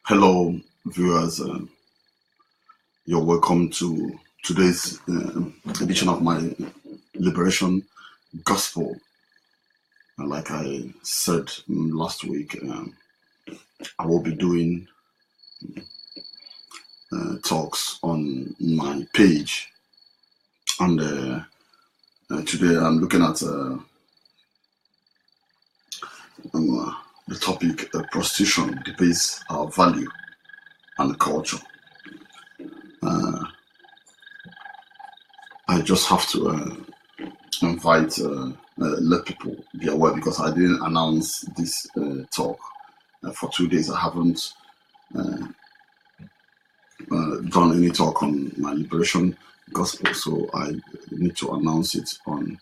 Hello, viewers. You're welcome to today's edition of my Liberation Gospel. Like I said last week, I will be doing talks on my page, and today I'm looking at the topic prostitution, debase our value and culture. I just have to let people be aware because I didn't announce this talk for 2 days. I haven't done any talk on my liberation gospel, so I need to announce it on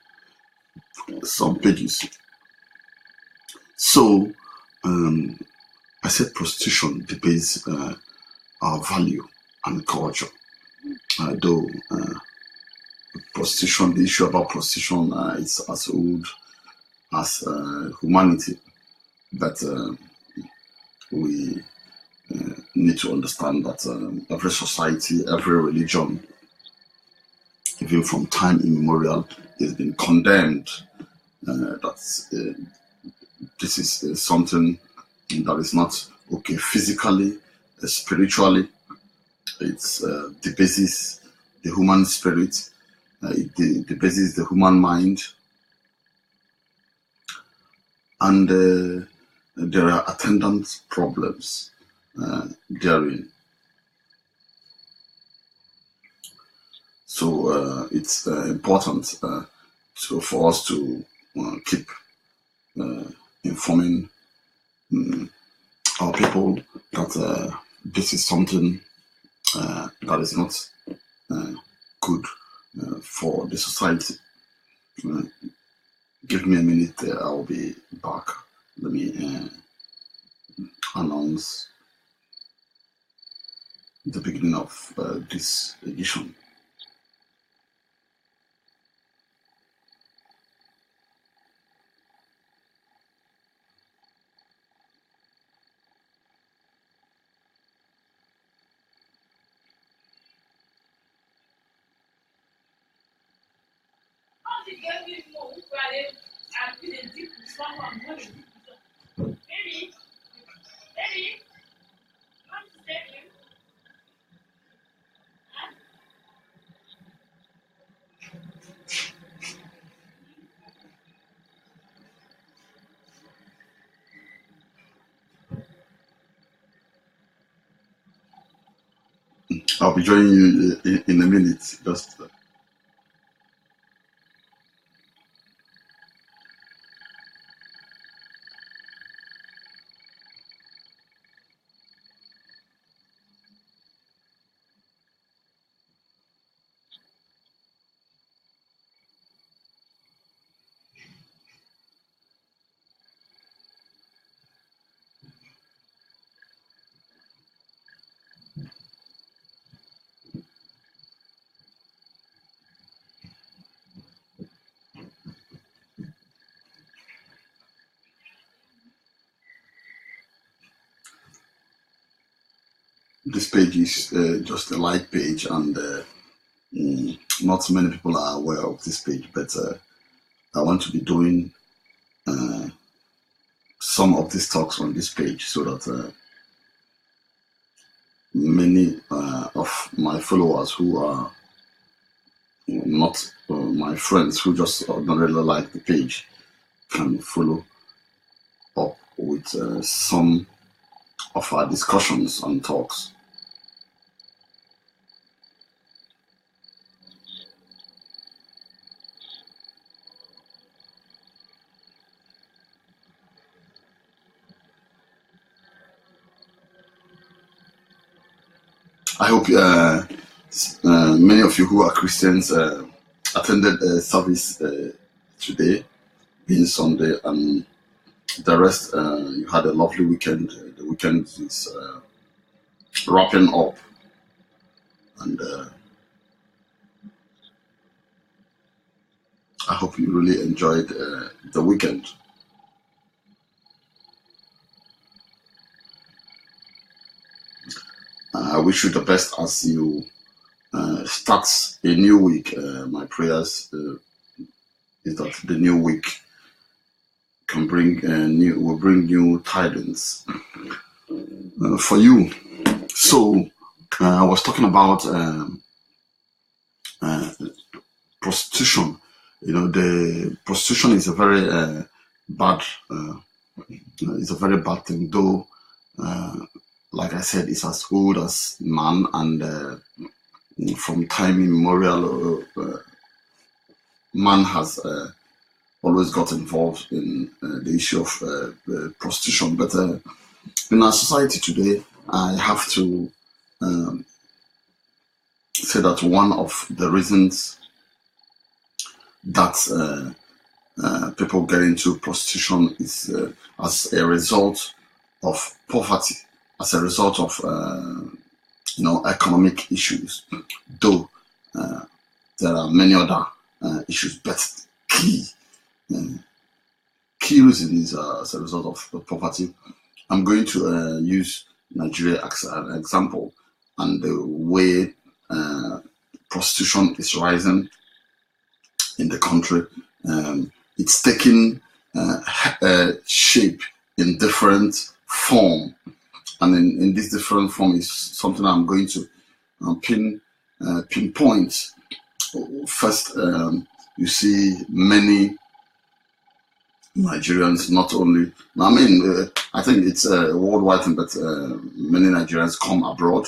some pages. So I said prostitution debates our value and culture. Though prostitution, the issue about prostitution is as old as humanity, but we need to understand that every society, every religion, even from time immemorial, has been condemned. That this is something that is not okay physically, spiritually. It's debases the human spirit, it debases the human mind, and there are attendant problems therein. So it's important for us to keep informing our people that this is something that is not good for the society. Give me a minute, I'll be back. Let me announce the beginning of this edition. I'll be joining you in a minute. Just this page is just a light page, and not many people are aware of this page, but I want to be doing some of these talks on this page so that many of my followers who are not my friends, who just don't really like the page, can follow up with some of our discussions and talks. I hope many of you who are Christians attended service today, being Sunday, and the rest you had a lovely weekend. The weekend is wrapping up, and I hope you really enjoyed the weekend. I wish you the best as you start a new week. My prayers is that the new week can bring will bring new tidings for you. So I was talking about prostitution. The prostitution is a very bad. It's a very bad thing, though. Like I said, it's as old as man, and from time immemorial, man has always got involved in the issue of prostitution. But in our society today, I have to say that one of the reasons that people get into prostitution is as a result of poverty, as a result of economic issues. Though there are many other issues, but key reason is as a result of poverty. I'm going to use Nigeria as an example, and the way prostitution is rising in the country. It's taking shape in different form, and in this different form is something I'm going to pinpoint. First, you see many Nigerians, not only, I think it's a worldwide thing, but many Nigerians come abroad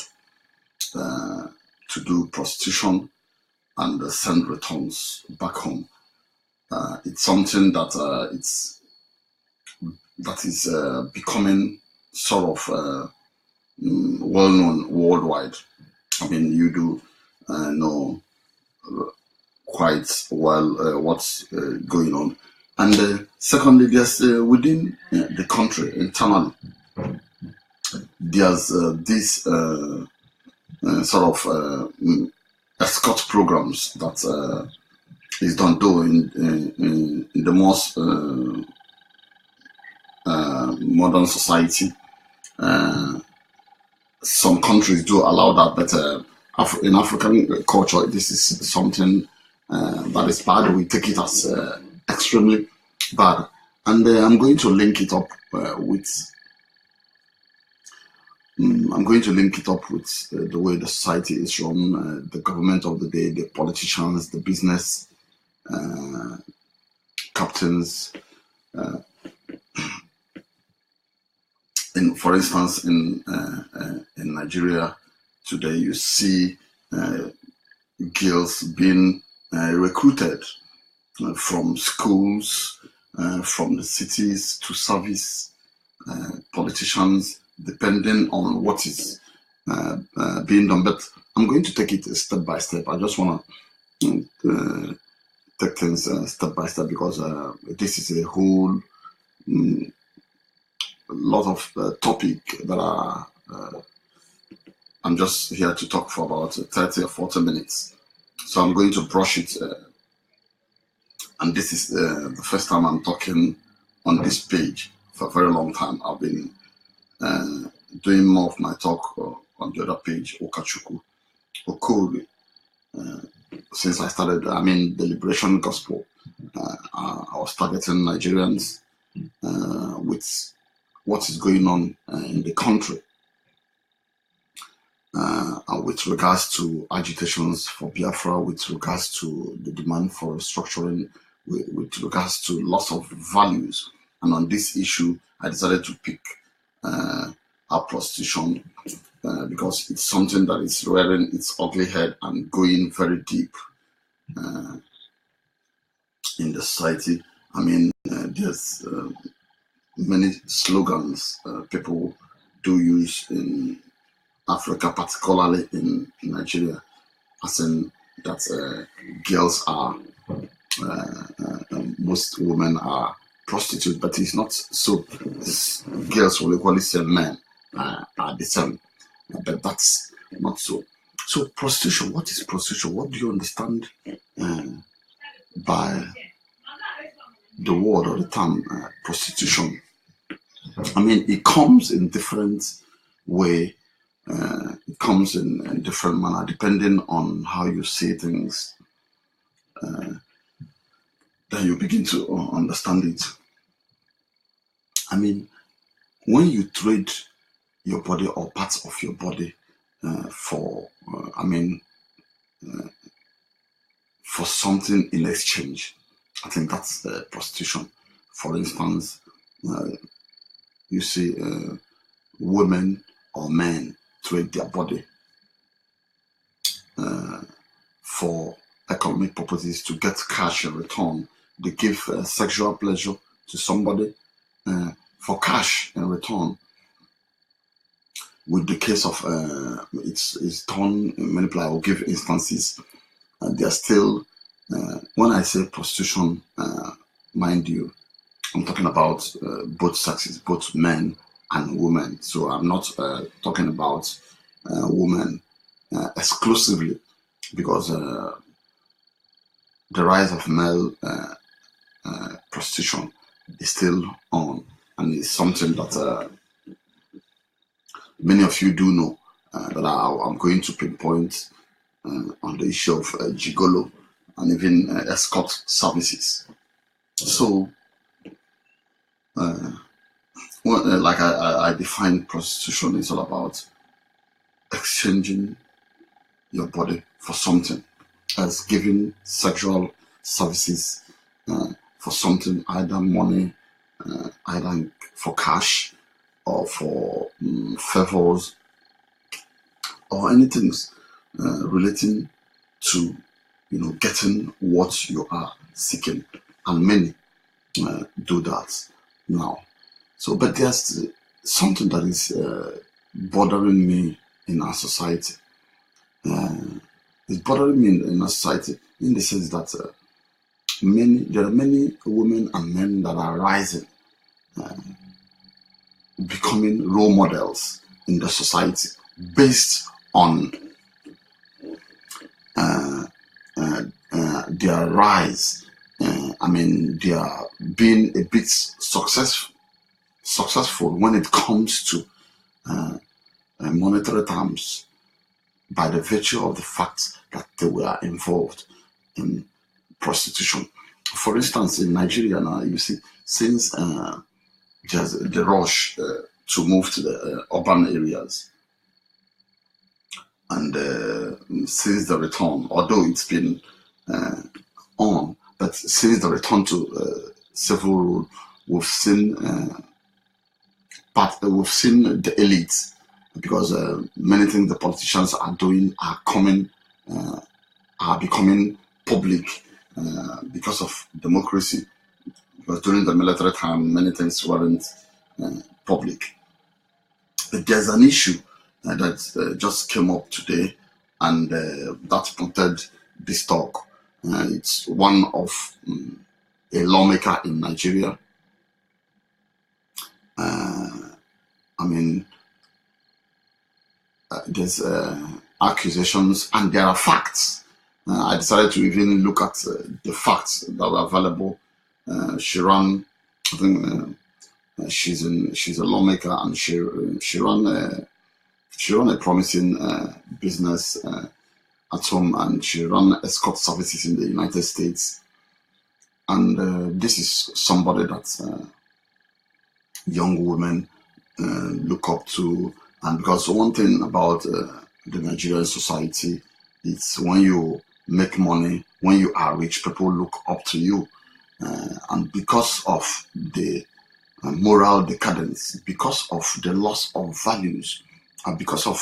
to do prostitution and send returns back home. It's something that is becoming sort of well known worldwide. You do know quite well what's going on. And secondly, there's within the country internally, there's this sort of escort programs that is done, though in the most modern society. Some countries do allow that, but in African culture, this is something that is bad. We take it as extremely bad, and I'm going to link it up with. I'm going to link it up with the way the society is run, the government of the day, the politicians, the business captains. For instance, in Nigeria today, you see girls being recruited from schools, from the cities to service politicians, depending on what is being done. But I'm going to take it step by step. I just want to take things step by step, because this is a whole lot of topic that are I'm just here to talk for about 30 or 40 minutes. So I'm going to brush it. And this is the first time I'm talking on this page for a very long time. I've been doing more of my talk on the other page, Okachuku, Okori. Since I started, the Liberation Gospel, I was targeting Nigerians with what is going on in the country, with regards to agitations for Biafra, with regards to the demand for restructuring, with regards to loss of values. And on this issue, I decided to pick our prostitution because it's something that is rearing its ugly head and going very deep in the society. There's many slogans people do use in Africa, particularly in Nigeria, as in that girls are, most women are prostitutes, but it's not so. Girls will equally say men are the same, but that's not so. So prostitution, what is prostitution? What do you understand by the word or the term prostitution? It comes in different way It comes in a different manner depending on how you see things. Then you begin to understand it. I mean, when you trade your body or parts of your body for, for something in exchange, I think that's prostitution. For instance, you see women or men trade their body for economic purposes to get cash in return. They give sexual pleasure to somebody for cash in return. With the case of it's done in many places. I will give instances. They are still when I say prostitution, mind you, I'm talking about both sexes, both men and women. So I'm not talking about women exclusively, because the rise of male prostitution is still on, and it's something that many of you do know, that I'm going to pinpoint on the issue of gigolo and even escort services. So, like I define prostitution, is all about exchanging your body for something, as giving sexual services for something, either money, either for cash or for favors or anything relating to getting what you are seeking, and many do that now. So, but there's something that is bothering me in our society. It's bothering me in our society in the sense that there are many women and men that are rising, becoming role models in the society based on their rise. They are being a bit successful when it comes to monetary terms, by the virtue of the fact that they were involved in prostitution. For instance, in Nigeria now, you see, since there's the rush to move to the urban areas, and since the return, although it's been on, but since the return to civil rule, we've seen the elites, because many things the politicians are doing are becoming public because of democracy. Because during the military time, many things weren't public. But there's an issue that just came up today, and that prompted this talk. It's one of a lawmaker in Nigeria. There's accusations and there are facts. I decided to even look at the facts that were available. I think she's a lawmaker, and she run a promising business at home, and she ran escort services in the United States. And this is somebody that young women look up to. And because one thing about the Nigerian society, it's when you make money, when you are rich, people look up to you. And because of the moral decadence, because of the loss of values, and because of,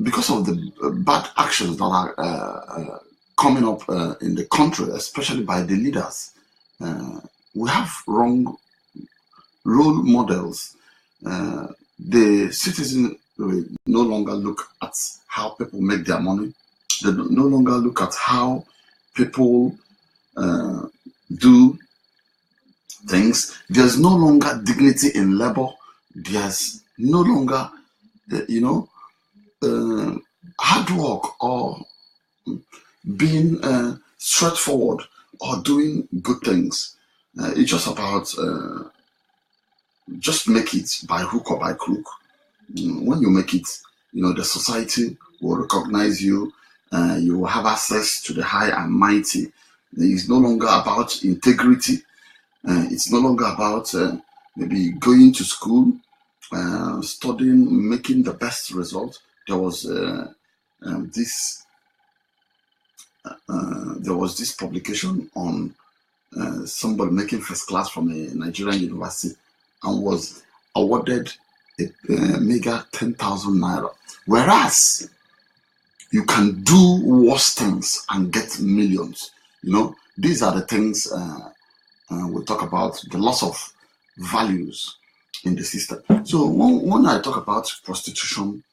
because of the bad actions that are coming up in the country, especially by the leaders, we have wrong role models. The citizens no longer look at how people make their money. They no longer look at how people do things. There's no longer dignity in labor. There's no longer, hard work or being straightforward or doing good things. It's just about just make it by hook or by crook. When you make it, the society will recognize you. You will have access to the high and mighty. It's no longer about integrity. It's no longer about maybe going to school, studying, making the best result. There was this publication on somebody making first class from a Nigerian university and was awarded a mega 10,000 naira. Whereas you can do worse things and get millions. These are the things we talk about, the loss of values in the system. So when I talk about prostitution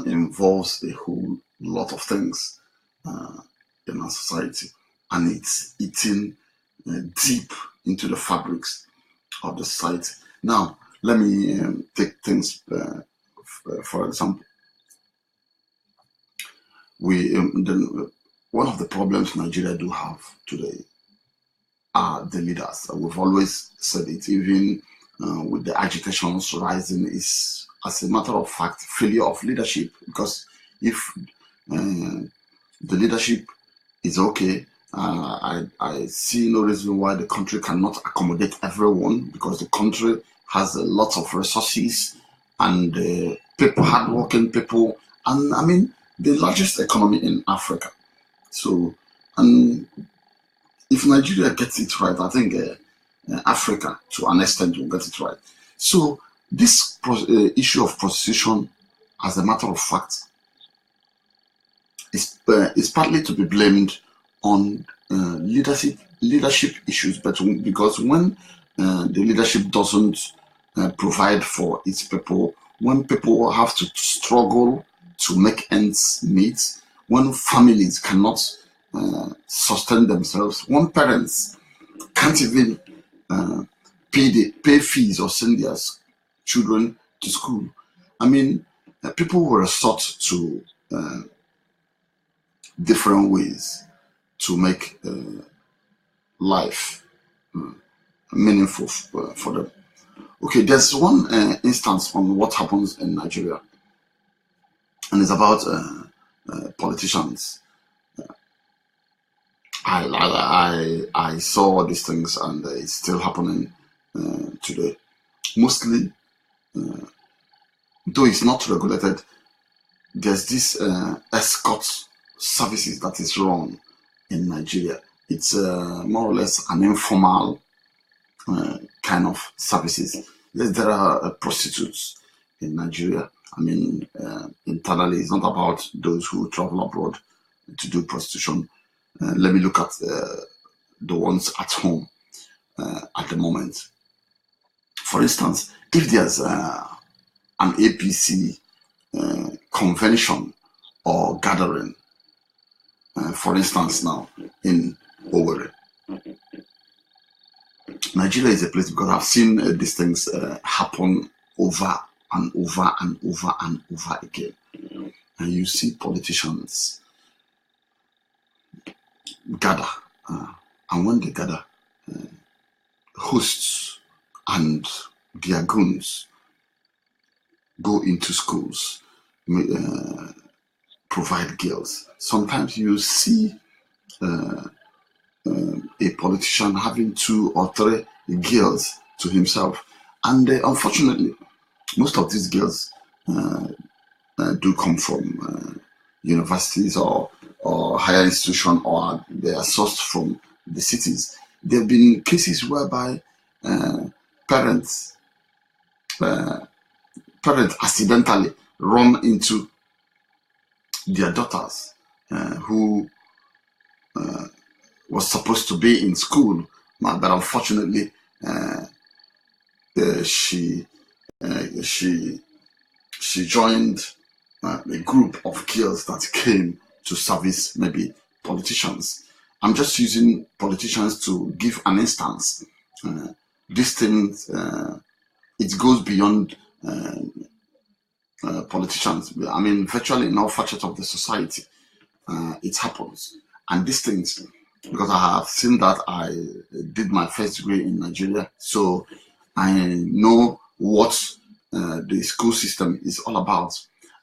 involves a whole lot of things in our society, and it's eating deep into the fabrics of the society. Now, let me take things for example. One of the problems Nigeria do have today are the leaders. We've always said it, even with the agitations rising, is, as a matter of fact, failure of leadership. Because if the leadership is okay, I see no reason why the country cannot accommodate everyone, because the country has a lot of resources and people, hardworking people, and I mean the largest economy in Africa. So, and if Nigeria gets it right, I think Africa, to an extent, will get it right. So, this issue of prostitution, as a matter of fact, is partly to be blamed on leadership issues, but because when the leadership doesn't provide for its people, when people have to struggle to make ends meet, when families cannot sustain themselves, when parents can't even pay fees or send their children to school, I mean, people will resort to different ways to make life meaningful for them. Okay, there's one instance on what happens in Nigeria, and it's about politicians. I saw these things, and it's still happening today. Mostly, though it's not regulated, there's this escort services that is run in Nigeria. It's more or less an informal kind of services. Yes, there are prostitutes in Nigeria. I mean, internally, it's not about those who travel abroad to do prostitution. Let me look at the ones at home at the moment. For instance, if there's an APC convention or gathering, for instance, now in Owerri, Nigeria is a place, because I've seen these things happen over and over and over and over again. And you see politicians gather, and when they gather, hosts and their goons go into schools, provide girls. Sometimes you see a politician having 2 or 3 girls to himself, and unfortunately, most of these girls do come from universities or higher institution, or they are sourced from the cities. There have been cases whereby parents accidentally run into their daughters who was supposed to be in school, but unfortunately she joined a group of girls that came to service maybe politicians. I'm just using politicians to give an instance. This thing, it goes beyond politicians. I mean, virtually in all facets of the society, it happens. And these things, because I have seen that. I did my first degree in Nigeria, so I know what the school system is all about.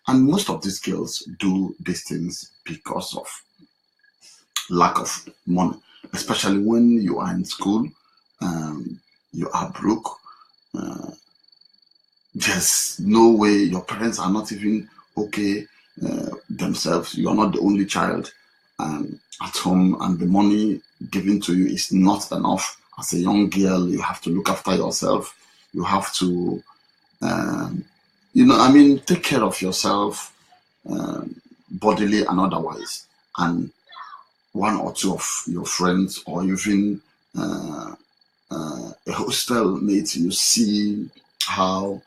And most of these girls do these things because of lack of money, especially when you are in school, you are broke. Uh, there's no way, your parents are not even okay themselves. You are not the only child at home, and the money given to you is not enough. As a young girl, you have to look after yourself. You have to, take care of yourself, bodily and otherwise. And one or two of your friends, or even a hostel mate, you see how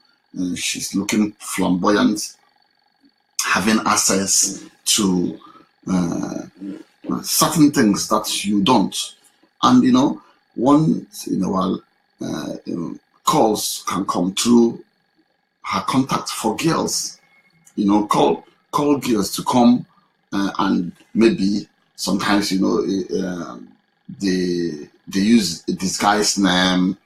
she's looking flamboyant, having access to certain things that you don't. And once in a while, calls can come through her contact for girls. Call girls to come, and maybe sometimes they use a disguised name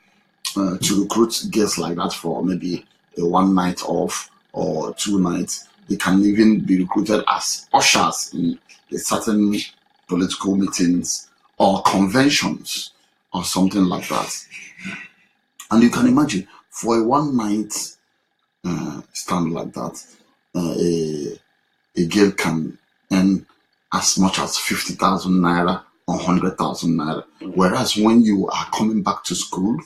to recruit girls like that for maybe a one night off or 2 nights. They can even be recruited as ushers in a certain political meetings or conventions or something like that. And you can imagine, for a one night stand like that, a girl can earn as much as 50,000 naira or 100,000 naira. Whereas when you are coming back to school,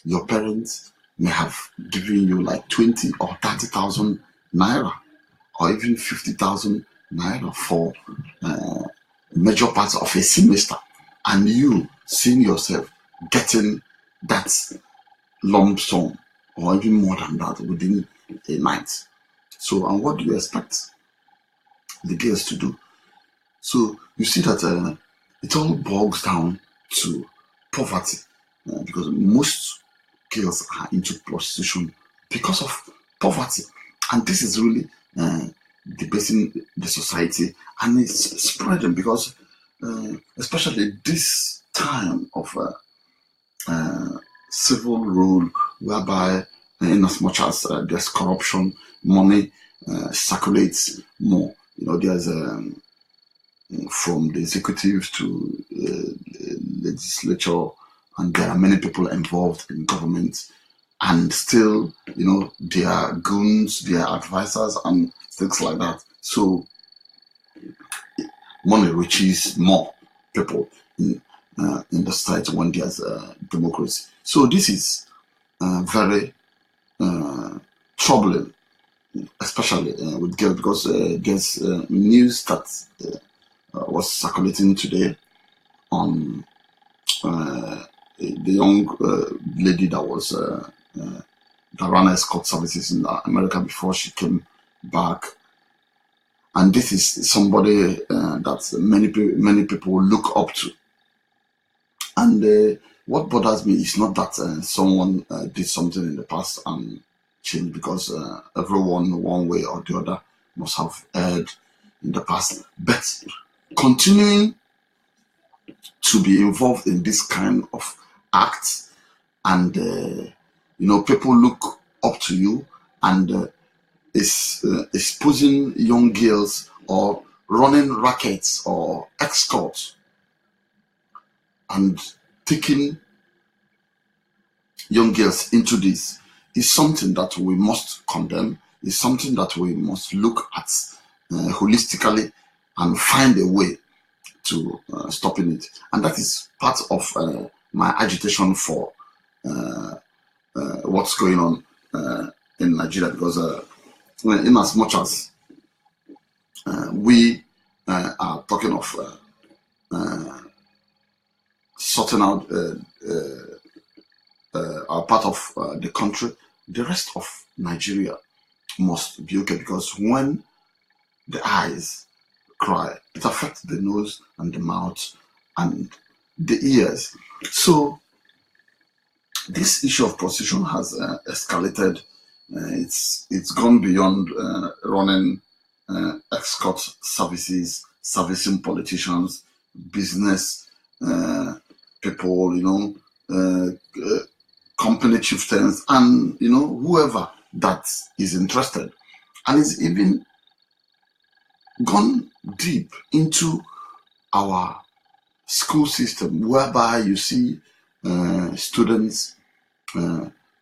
your parents may have given you like 20 or 30,000 naira, or even 50,000 naira for major parts of a semester, and you seeing yourself getting that lump sum or even more than that within a night. So, and what do you expect the girls to do? So you see that it all boils down to poverty, because most girls are into prostitution because of poverty, and this is really debasing the society, and it's spreading because especially this time of civil rule, whereby in as much as there's corruption, money circulates more. There's from the executive to legislature, and there are many people involved in government, and still, they are goons, they are advisors, and things like that. So money reaches more people in the society when there's democracy. So this is very troubling, especially with girls, because there's news that was circulating today on the young lady that was that ran escort services in America before she came back. And this is somebody that many people look up to. And what bothers me is not that someone did something in the past and changed, because everyone, one way or the other, must have erred in the past. But continuing to be involved in this kind of acts, and people look up to you, and is exposing young girls or running rackets or escorts and taking young girls into this, is something that we must condemn, is something that we must look at holistically and find a way to stopping it. And that is part of my agitation for what's going on in Nigeria, because in as much as we are talking of sorting out our part of the country, the rest of Nigeria must be okay, because when the eyes cry, it affects the nose and the mouth and the ears. So this issue of prostitution has escalated. It's gone beyond running escort services, servicing politicians, business people, company chieftains, and whoever that is interested, and it's even gone deep into our school system, whereby you see students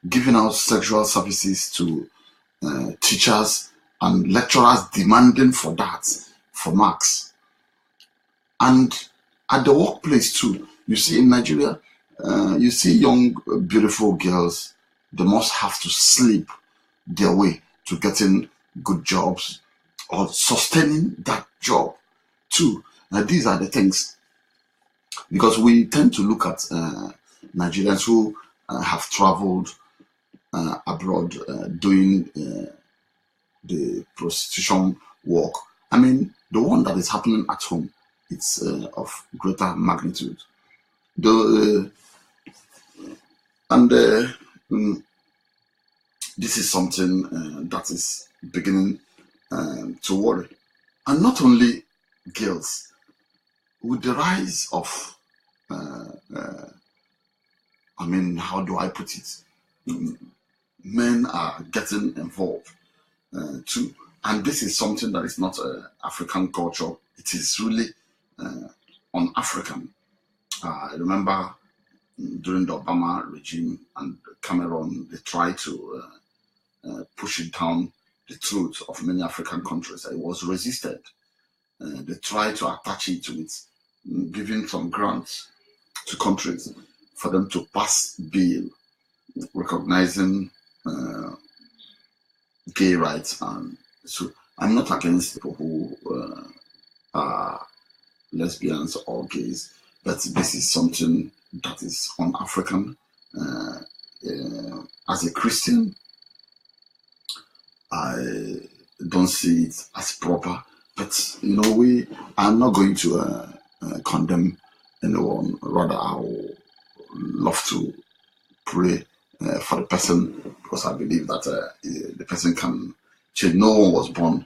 giving out sexual services to teachers and lecturers, demanding for that, for marks. And at the workplace too, you see in Nigeria, you see young, beautiful girls, they must have to sleep their way to getting good jobs or sustaining that job too. Now, these are the things, because we tend to look at Nigerians who have traveled abroad doing the prostitution work. I mean, the one that is happening at home, it's of greater magnitude. This is something that is beginning to worry. And not only girls, with the rise of, how do I put it? Men are getting involved too. And this is something that is not African culture. It is really un-African. I remember during the Obama regime and Cameroon, they tried to push it down the throat of many African countries. It was resisted. They tried to attach it with giving some grants to countries for them to pass bill recognizing gay rights. And so I'm not against people who are lesbians or gays, but this is something that is un-African. As a Christian, I don't see it as proper, but I'm not going to condemn anyone. Rather, I will love to pray for the person, because I believe that the person can change. No one was born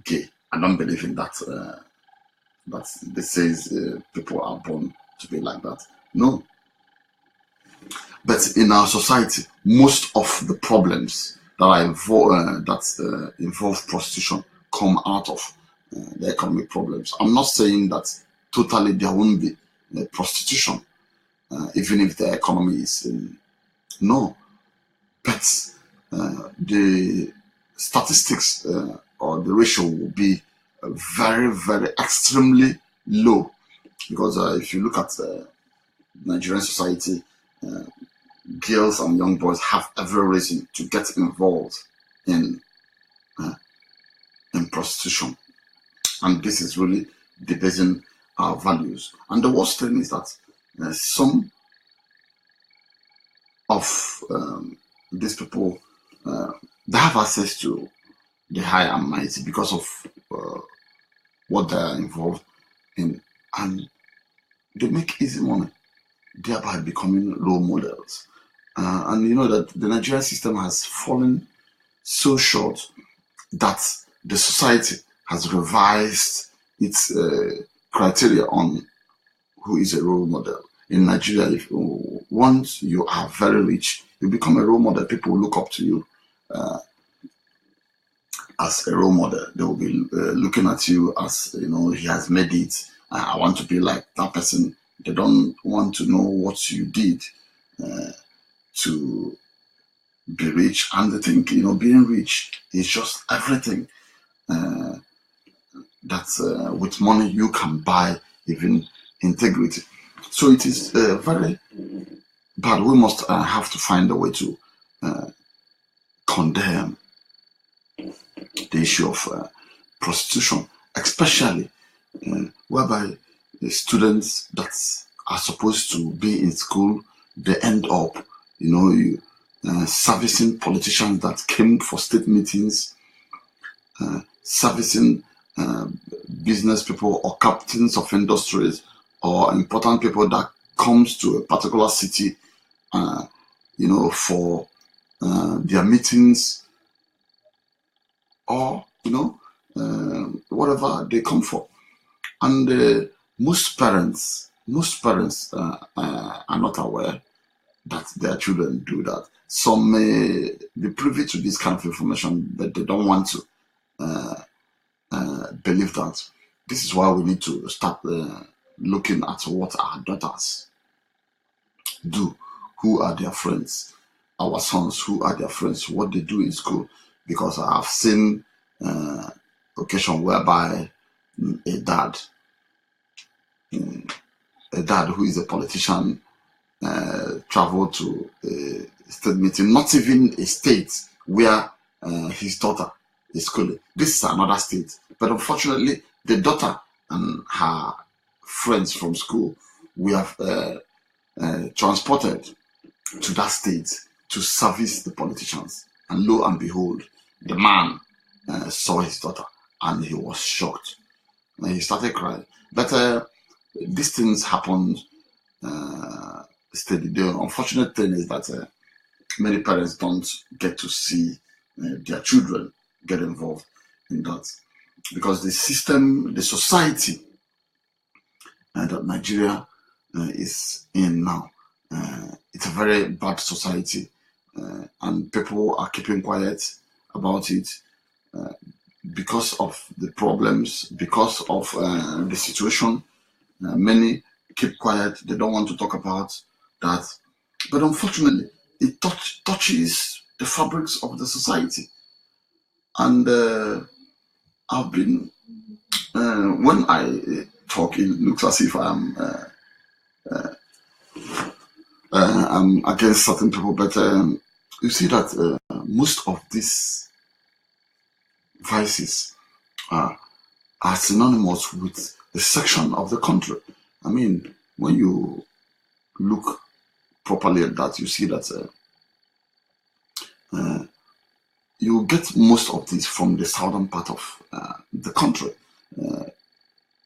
gay. I don't believe in that. That they says people are born to be like that. No. But in our society, most of the problems that involve prostitution come out of the economic problems. I'm not saying that totally there won't be prostitution, even if the economy is no. But the statistics or the ratio will be very, very extremely low, because if you look at Nigerian society, girls and young boys have every reason to get involved in prostitution, and this is really debasing our values. And the worst thing is that some of these people, they have access to the high and mighty because of what they are involved in, and they make easy money, thereby becoming role models. And you know that the Nigerian system has fallen so short that the society has revised its criteria on who is a role model. In Nigeria, once you are very rich, you become a role model. People will look up to you as a role model. They will be looking at you as, he has made it. I want to be like that person. They don't want to know what you did to be rich. And they think, being rich is just everything. That with money you can buy even integrity. So it is very bad. We must have to find a way to condemn the issue of prostitution, especially whereby the students that are supposed to be in school, they end up, servicing politicians that came for state meetings, servicing business people or captains of industries or important people that comes to a particular city, for their meetings or, whatever they come for. And most parents most parents are not aware that their children do that. Some may be privy to this kind of information, but they don't want to believe that. This is why we need to start looking at what our daughters do, who are their friends, our sons, who are their friends, what they do in school. Because I have seen occasion whereby a dad, who is a politician, traveled to a state meeting, not even a state where his daughter is schooling. This is another state, but unfortunately, the daughter and her friends from school we have transported to that state to service the politicians. And lo and behold, the man saw his daughter and he was shocked. And he started crying. But these things happened steady. The unfortunate thing is that many parents don't get to see their children get involved in that, because the system, the society that Nigeria is in now, it's a very bad society, and people are keeping quiet about it because of the problems, because of the situation. Many keep quiet, they don't want to talk about that. But unfortunately, it touches the fabrics of the society. And I've been, when I talk, it looks as if I'm against certain people, but you see that most of these vices are synonymous with the section of the country. I mean, when you look properly at that, you see that you get most of this from the southern part of the country.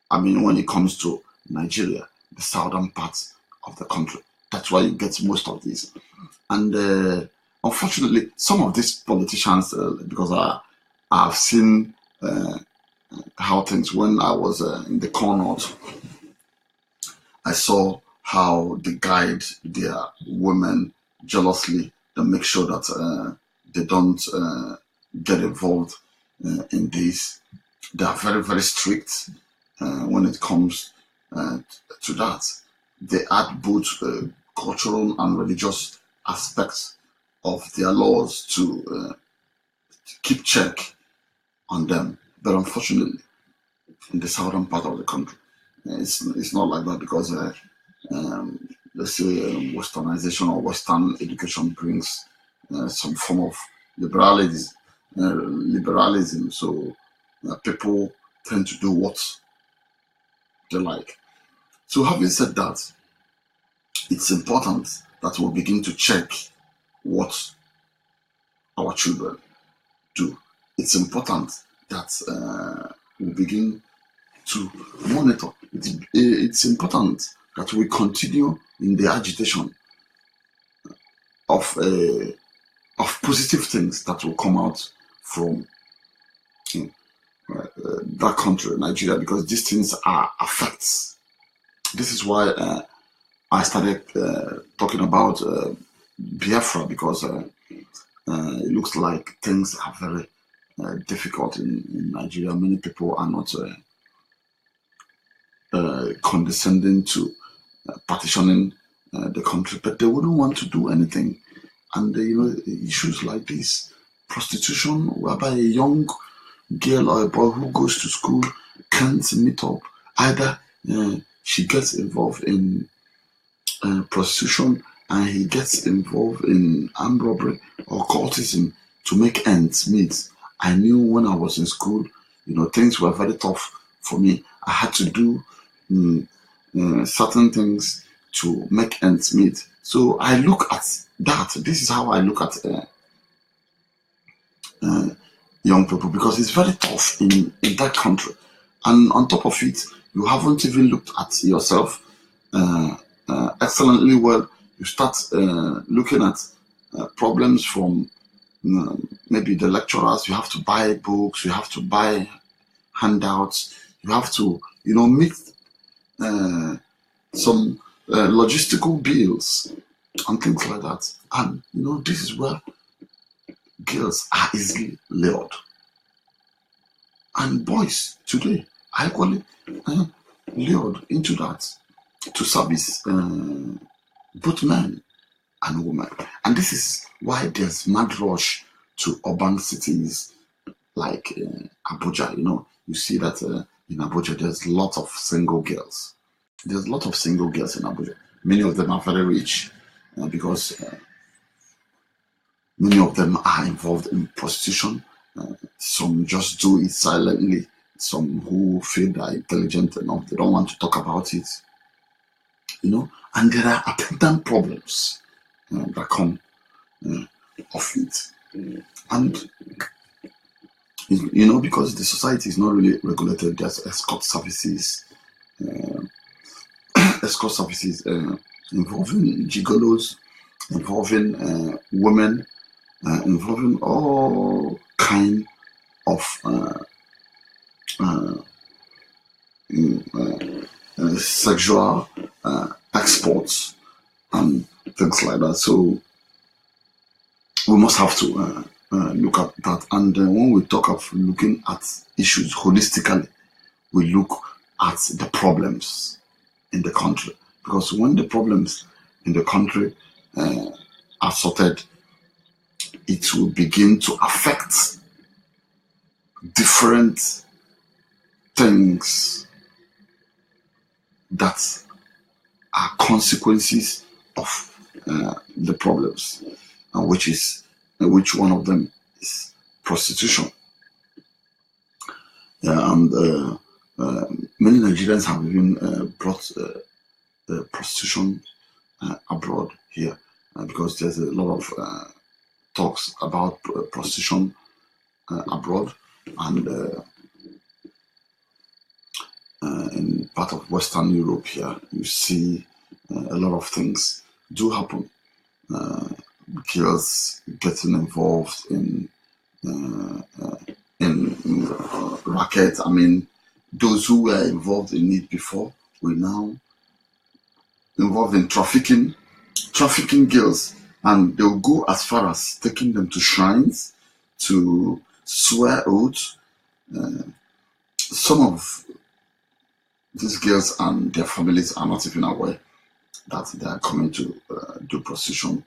I mean, when it comes to Nigeria, the southern part of the country, that's why you get most of this. And unfortunately, some of these politicians, because I've seen how things, when I was in the Connaught, I saw how they guide their women jealously to make sure that they don't get involved in this. They are very, very strict when it comes to that. They add both cultural and religious aspects of their laws to keep check on them. But unfortunately, in the southern part of the country, it's not like that, because let's say westernization or Western education brings some form of liberalism. So people tend to do what they like. So having said that, it's important that we begin to check what our children do. It's important that we begin to monitor. It's important that we continue in the agitation of positive things that will come out from that country, Nigeria, because these things are effects. This is why I started talking about Biafra, because it looks like things are very difficult in Nigeria. Many people are not condescending to partitioning the country, but they wouldn't want to do anything. And issues like this, prostitution, whereby a young girl or a boy who goes to school can't meet up. Either she gets involved in prostitution and he gets involved in armed robbery or cultism to make ends meet. I knew when I was in school, things were very tough for me. I had to do certain things to make ends meet. So I look at that. This is how I look at young people, because it's very tough in that country. And on top of it, you haven't even looked at yourself excellently well. You start looking at problems from maybe the lecturers. You have to buy books, you have to buy handouts, you have to, meet some logistical bills and things like that. And this is where girls are easily lured. And boys today are equally lured into that to service both men and women. And this is why there's mad rush to urban cities like Abuja. You see that in Abuja there's lots of single girls. There's a lot of single girls in Abuja. Many of them are very rich because many of them are involved in prostitution. Some just do it silently. Some who feel they're intelligent enough, they don't want to talk about it. And there are attendant problems that come of it. And because the society is not really regulated, there's escort services, involving gigolos, involving women, involving all kind of sexual exports and things like that. So we must have to look at that. And when we talk of looking at issues holistically, we look at the problems in the country. Because when the problems in the country are sorted, it will begin to affect different things that are consequences of the problems, and which one of them is prostitution. And many Nigerians have even brought the prostitution abroad here because there's a lot of talks about prostitution abroad, and in part of Western Europe here, you see a lot of things do happen. Girls getting involved in racket. I mean, those who were involved in it before will now involved in trafficking girls, and they'll go as far as taking them to shrines to swear oaths. Some of these girls and their families are not even aware that they are coming to do prostitution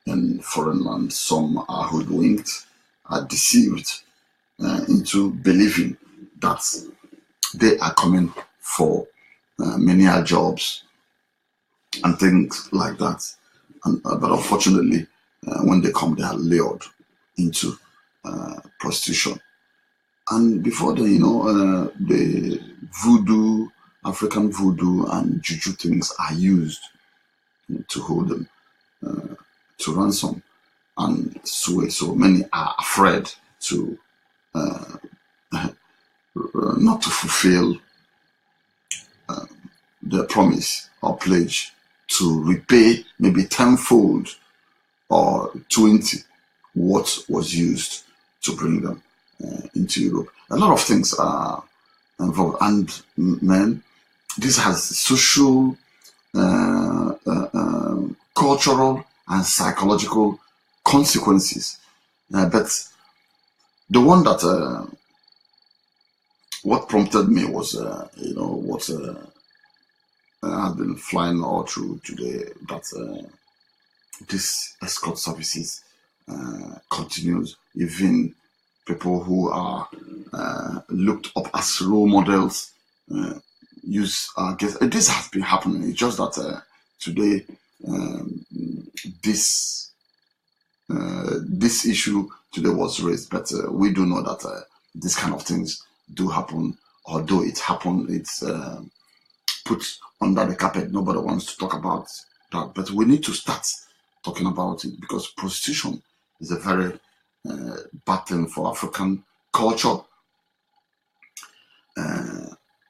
in foreign land. Some are hoodwinked, are deceived into believing that they are coming for menial jobs and things like that. But unfortunately, when they come, they are lured into prostitution. And before then, the voodoo, African voodoo and juju things are used to hold them to ransom and sway. So many are afraid to not to fulfill their promise or pledge to repay maybe tenfold or 20 what was used to bring them into Europe. A lot of things are involved, and man, this has social, cultural, and psychological consequences. But the one that what prompted me was what has been flying all through today, that this escort services continues. Even people who are looked up as role models use this has been happening. It's just that today this issue today was raised, but we do know that these kind of things do happen. Although it happened, it's put under the carpet. Nobody wants to talk about that, but we need to start talking about it, because prostitution is a very bad thing for African culture.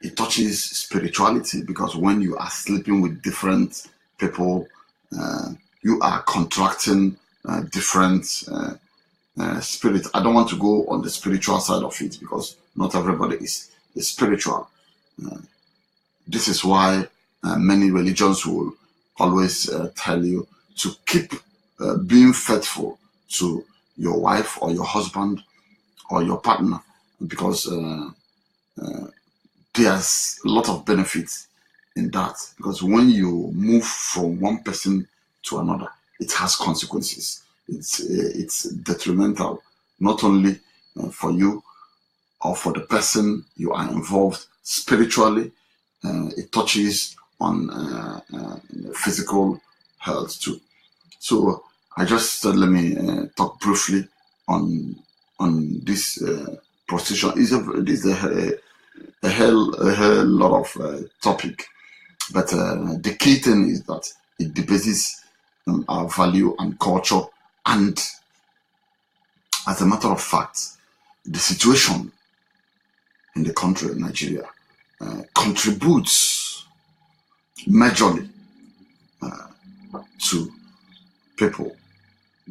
It touches spirituality, because when you are sleeping with different people, you are contracting different spirits. I don't want to go on the spiritual side of it, because not everybody is spiritual. This is why Many religions will always tell you to keep being faithful to your wife or your husband or your partner, because there's a lot of benefits in that. Because when you move from one person to another, it has consequences. It's detrimental, not only for you or for the person you are involved spiritually. It touches on physical health too. So I just said, let me talk briefly on this prostitution. This is a hell lot of topic, but the key thing is that it debases our value and culture, and as a matter of fact, the situation in the country of Nigeria contributes majorly to people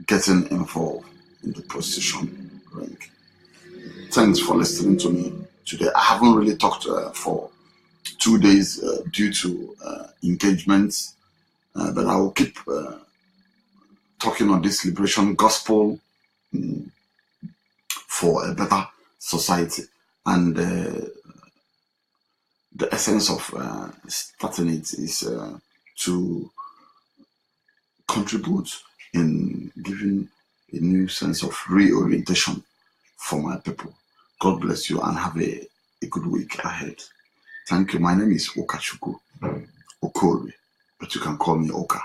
getting involved in the prostitution ring. Thanks for listening to me today. I haven't really talked for 2 days due to engagements, but I will keep talking on this liberation gospel for a better society. And the essence of starting it is to contribute in giving a new sense of reorientation for my people. God bless you and have a good week ahead. Thank you. My name is Okachuku Okori, but you can call me Oka.